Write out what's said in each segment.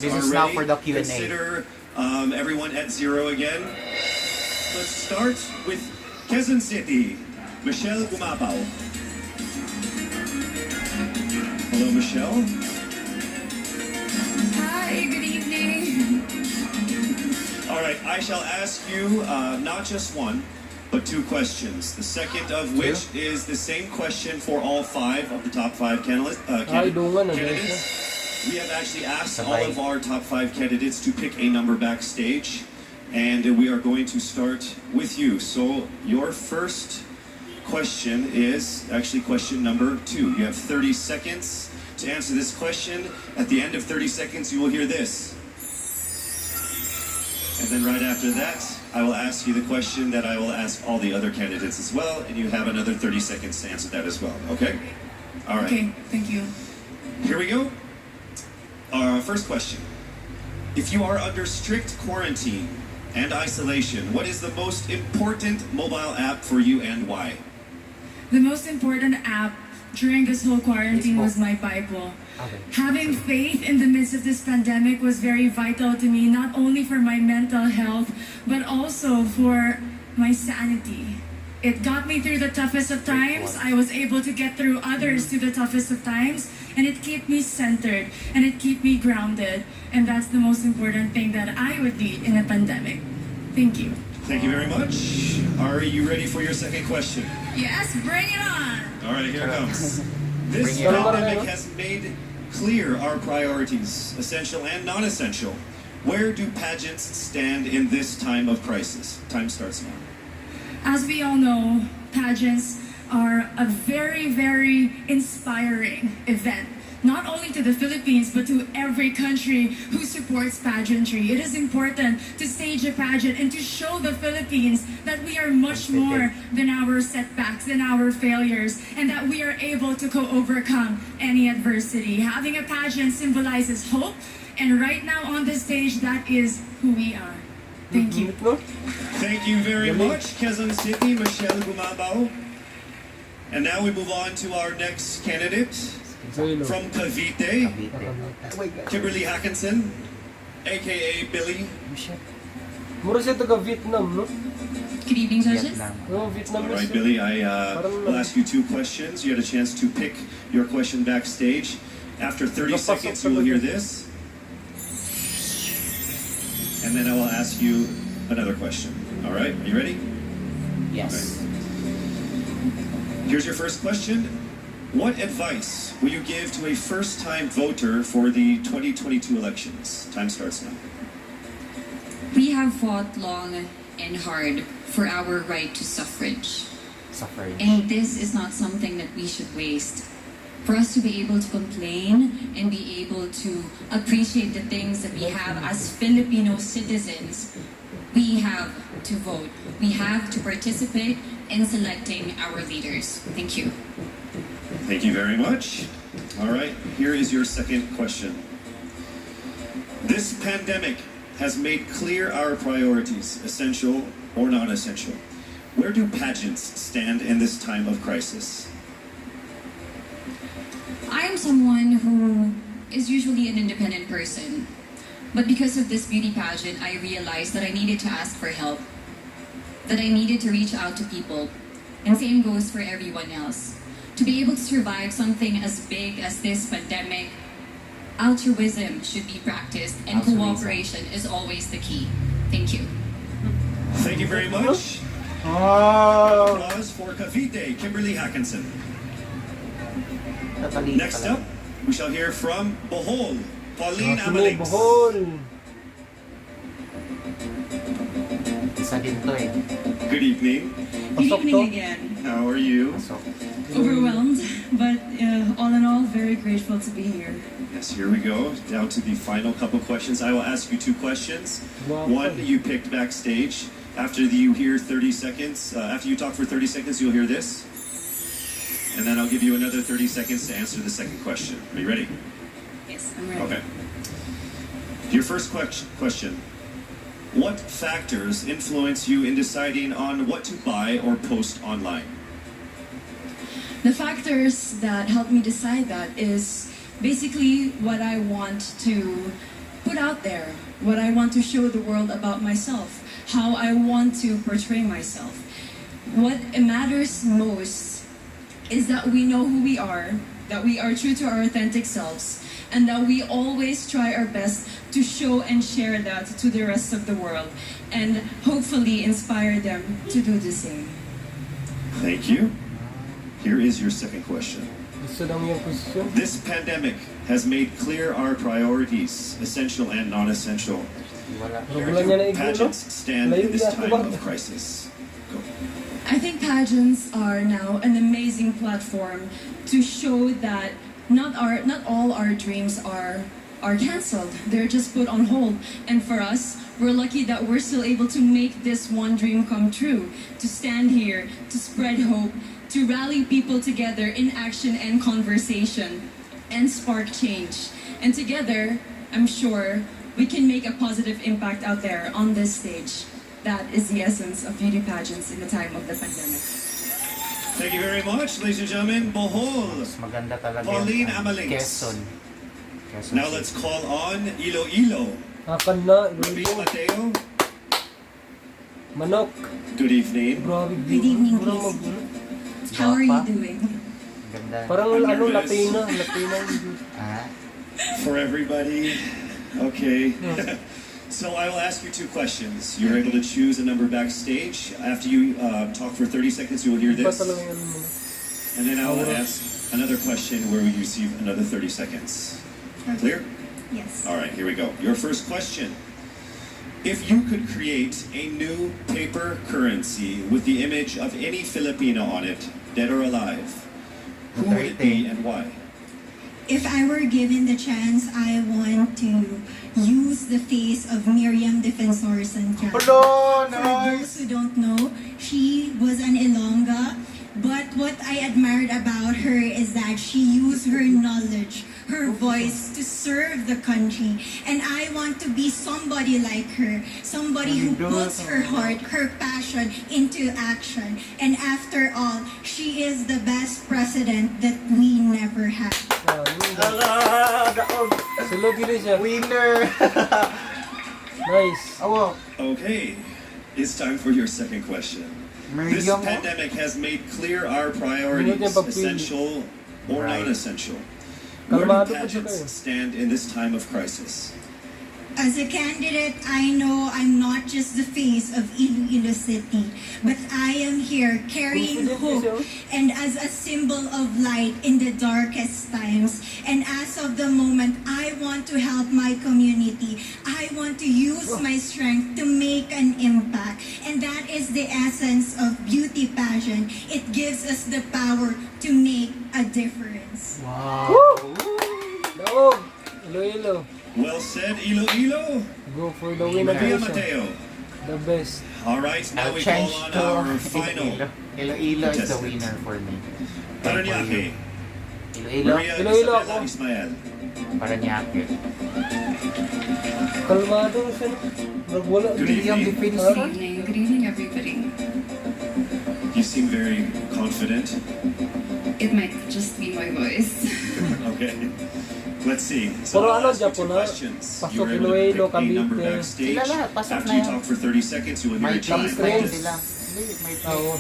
This are is now ready. for the Q&A. Consider everyone at zero again. Let's start with Quezon City. Michelle Gumabaw. Hello, Michelle. Hi, good evening. All right, I shall ask you not just one, but two questions. The second of which is the same question for all five of the top five candidates. We have actually asked all of our top five candidates to pick a number backstage, and we are going to start with you. So your first question is actually question number 2. You have 30 seconds to answer this question. At the end of 30 seconds, you will hear this. And then right after that, I will ask you the question that I will ask all the other candidates as well, and you have another 30 seconds to answer that as well, okay? All right. Okay, thank you. Here we go. Our first question. If you are under strict quarantine and isolation, what is the most important mobile app for you and why? The most important app during this whole quarantine was my Bible. Having faith in the midst of this pandemic was very vital to me, not only for my mental health, but also for my sanity. It got me through the toughest of times. I was able to get through others through the toughest of times, and it kept me centered, and it kept me grounded. And that's the most important thing that I would need in a pandemic. Thank you. Thank you very much. Are you ready for your second question? Yes, bring it on. All right, here it comes. This pandemic has made clear our priorities, essential and non-essential. Where do pageants stand in this time of crisis? Time starts now. As we all know, pageants are a very, very inspiring event. Not only to the Philippines, but to every country who supports pageantry. It is important to stage a pageant and to show the Philippines that we are much more than our setbacks, than our failures, and that we are able to overcome any adversity. Having a pageant symbolizes hope, and right now on the stage, that is who we are. Thank you. Thank you very much, Quezon City, Michelle Gumabaw. And now we move on to our next candidate from Cavite, Kimberly Hackinson, aka Billy. Mura siya taga Vietnam, no? Good evening, judges. No, Vietnam. All right, Billy, I will ask you two questions. You had a chance to pick your question backstage. After 30 seconds, you will hear this. And then I will ask you another question. All right, are you ready? Yes. Right. Here's your first question. What advice will you give to a first-time voter for the 2022 elections? Time starts now. We have fought long and hard for our right to suffrage. And this is not something that we should waste. For us to be able to complain and be able to appreciate the things that we have as Filipino citizens, we have to vote. We have to participate in selecting our leaders. Thank you. Thank you very much. All right, here is your second question. This pandemic has made clear our priorities, essential or non-essential. Where do pageants stand in this time of crisis? I'm someone who is usually an independent person. But because of this beauty pageant, I realized that I needed to ask for help. That I needed to reach out to people. And same goes for everyone else. To be able to survive something as big as this pandemic, altruism should be practiced and cooperation is always the key. Thank you. Thank you very much. Applause for Cavite, Kimberly Hackinson. Next up, we shall hear from Bohol, Pauline Amalix. Bohol. Isa din to eh. Good evening. Good Pasok evening to. again. How are you? Overwhelmed, but all in all, very grateful to be here. Yes, here we go. Down to the final couple questions. I will ask you two questions. One you picked backstage. After you hear 30 seconds, after you talk for 30 seconds, you'll hear this. And then I'll give you another 30 seconds to answer the second question. Are you ready? Yes, I'm ready. Okay. Your first question. What factors influence you in deciding on what to buy or post online? The factors that help me decide that is basically what I want to put out there, what I want to show the world about myself, how I want to portray myself. What matters most is that we know who we are, that we are true to our authentic selves, and that we always try our best to show and share that to the rest of the world, and hopefully inspire them to do the same. Thank you. Here is your second question. Gusto lang yung posisyon. This pandemic has made clear our priorities, essential and non-essential. Wala. Pero Where wala niya na do igno, no? pageants stand in this time of crisis? Go. I think pageants are now an amazing platform to show that not all our dreams are canceled. They're just put on hold. And for us, we're lucky that we're still able to make this one dream come true, to stand here, to spread hope, to rally people together in action and conversation, and spark change. And together, I'm sure we can make a positive impact out there on this stage. That is the essence of beauty pageants in the time of the pandemic. Thank you very much, ladies and gentlemen. Bohol. Mas maganda talaga Pauline yung Amalings. Quezon. Quezon Now City. let's call on Iloilo. Akan na, Rabi Iloilo. Mateo. Manok. Good evening. Grabe, Good evening, Parang Chris. mag- How are you Guwapa. doing? Ganda. Parang I'm ano, nervous. Latina yung Ah, For everybody. Okay. So I will ask you two questions. You're able to choose a number backstage. After you talk for 30 seconds, you will hear Iba this. talaga yung ano mo. And then I will ask another question where you receive another 30 seconds. Clear? Yes. All right, here we go. Your first question. If you could create a new paper currency with the image of any Filipino on it, dead or alive, who would it be and why? If I were given the chance, I want to use the face of Miriam Defensor Santiago. Hello, For those who don't know, she was an Ilongga, but what I admired about her is that she used her knowledge, her voice to serve the country. And I want to be somebody like her, somebody who puts her heart, her passion into action. And after all, she is the best president that we never had. Sulog yun siya. Winner! Nice. Awo. Okay, it's time for your second question. This Miriam mo? pandemic has made clear our priorities, Hindi niya pagpili. essential or Right. non-essential. Where do Kalmado po siya pageants kayo. stand in this time of crisis? As a candidate, I know I'm not just the face of Iloilo City, but I am here carrying hope and as a symbol of light in the darkest times. And as of the moment, I want to help my community. I want to use my strength to make an impact. And that is the essence of beauty pageant. It gives us the power to make a difference. Wow. Daog. Iloilo. Well said, Iloilo. Go for the win Maria again siya. Mateo. The best. All right, now I'll we call change on to our final. Iloilo is the contestant. winner for me. Paranaque. Iloilo? Maria Iloilo Isabella ako. Ismael. Paranaque. Kalmado siya. Wala. Good William evening. Good evening. Good evening, everybody. You seem very confident. It might just be my voice. Okay. Let's see. So Pero I'll ano, ask you two Japo na? questions. Pasok You were able to Iloilo, pick a number Cavite. backstage. Sila lahat, pasok After na you yan. talk for 30 seconds, you will hear May a chime. chance na like yan this. sila. Hindi, may Oo.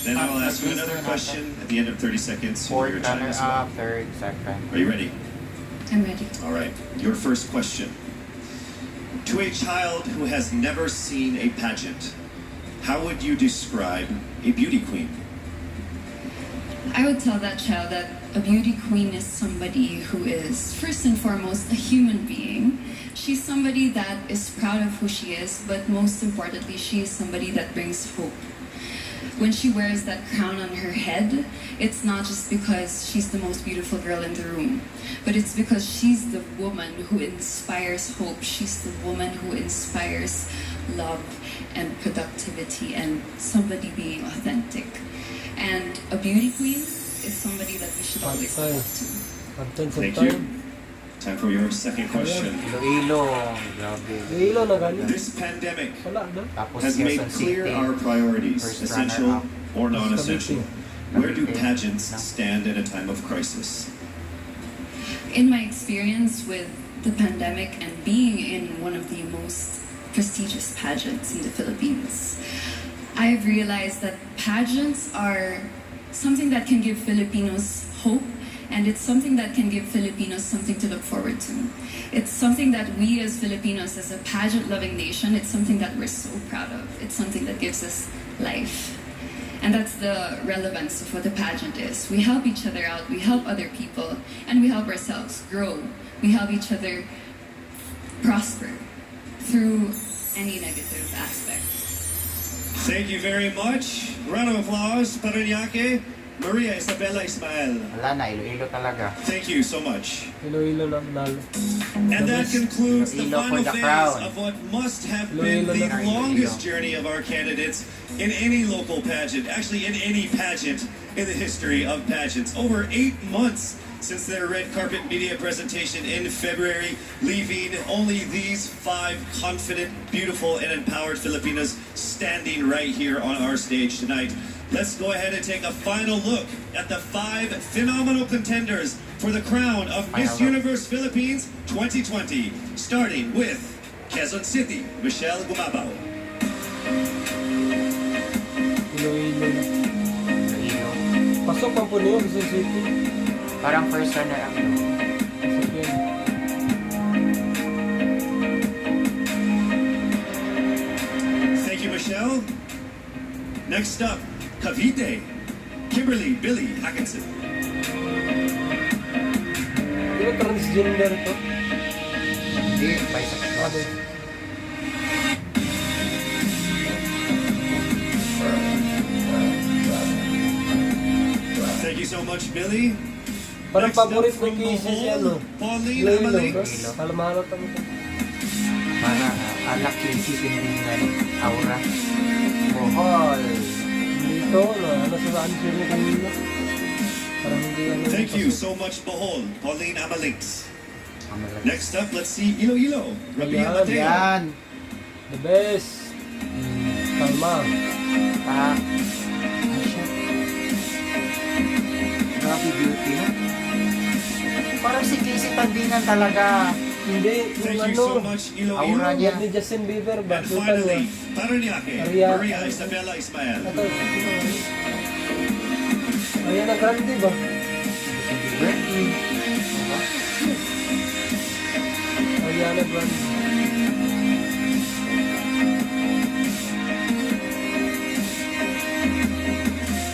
Then I will ask you At least another they're not question. At the end of 30 seconds, you will Fourth hear a chime runner as well. up, third, second. Are you ready? I'm ready. All right. Your first question. To a child who has never seen a pageant, how would you describe a beauty queen? I would tell that child that a beauty queen is somebody who is, first and foremost, a human being. She's somebody that is proud of who she is, but most importantly, she is somebody that brings hope. When she wears that crown on her head, it's not just because she's the most beautiful girl in the room, but it's because she's the woman who inspires hope. She's the woman who inspires love and productivity and somebody being authentic. And a beauty queen is somebody that we should always look up to. Absent sa Thank time. you. Time for your second question. Iloilo, grabe. Iloilo na galing. This pandemic Wala na. Tapos has made Quezon clear City. our priorities, First essential runner-up. or non-essential. Where do Cavite. pageants No. stand in a time of crisis? In my experience with the pandemic and being in one of the most prestigious pageants in the Philippines, I've realized that pageants are something that can give Filipinos hope, and it's something that can give Filipinos something to look forward to. It's something that we as Filipinos, as a pageant-loving nation, it's something that we're so proud of. It's something that gives us life. And that's the relevance of what the pageant is. We help each other out, we help other people, and we help ourselves grow. We help each other prosper through any negative aspect. Thank you very much. Round of applause, Paranaque, Maria Isabella Ismael. Wala na, Iloilo talaga. Thank you so much. Iloilo lang nalo. And that concludes the Iloilo for final the phase crown. of what must have Iloilo been the lang. longest Iloilo. journey of our candidates in any local pageant, actually in any pageant in the history of pageants. Over 8 months since their red carpet media presentation in February, leaving only these 5 confident, beautiful, and empowered Filipinas standing right here on our stage tonight. Let's go ahead and take a final look at the 5 phenomenal contenders for the crown of Miss Final look. Universe Philippines 2020, starting with Quezon City, Michelle Gumabaw. Iloilo. Iloilo. Pasok pa po niyo, Quezon City. Parang first runner up no? Pasok yan. Thank you, Michelle. Next up, Cavite, Kimberly Billy Hackinson. Di ba transgender to? Hindi, bisexual. Sabi. Thank you so much, Billy. Parang Next up paborito from ni Casey si Bohol, ano. Pauline Iloilo. Amalix. Malamahalo tamo ko. Para alak Casey, pinringan, aura. Bohol. Dito, ano sa saan sila kanina. Parang hindi ano. Thank you pasok. so much, Bohol, Pauline Amalix. Amalak. Next up, let's see Iloilo, Rabia Ayan, Mateo. Yan. The best. Kalma. Pa. Ay, siya. Grabe beauty, no? Parang si Casey Tandingan talaga. Hindi, Thank yung you ano. so much, Aura Iloilo. niya. Ni Justin Bieber ba? And Yung finally, tanwa. Paranaque, Maria- Maria Isabella Ismael. Ito, Ariana Grande ba? Ariana Grande.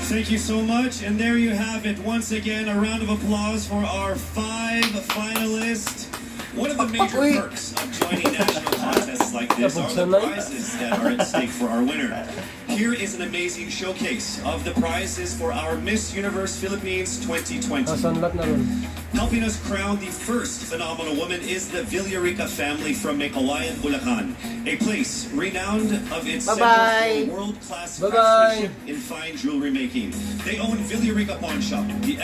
Thank you so much. And there you have it. Once again, a round of applause for our 5 finalists. One of the major perks of joining national contests like this are the prizes that are at stake for our winner. Here is an amazing showcase of the prizes for our Miss Universe Philippines 2020. Nasanlat na ron. Helping us crown the first phenomenal woman is the Villarica family from Mekawayan, Bulacan, a place renowned of its Bye-bye. center for world-class Bye-bye. craftsmanship in fine jewelry making. They own Villarica Pawn Shop, the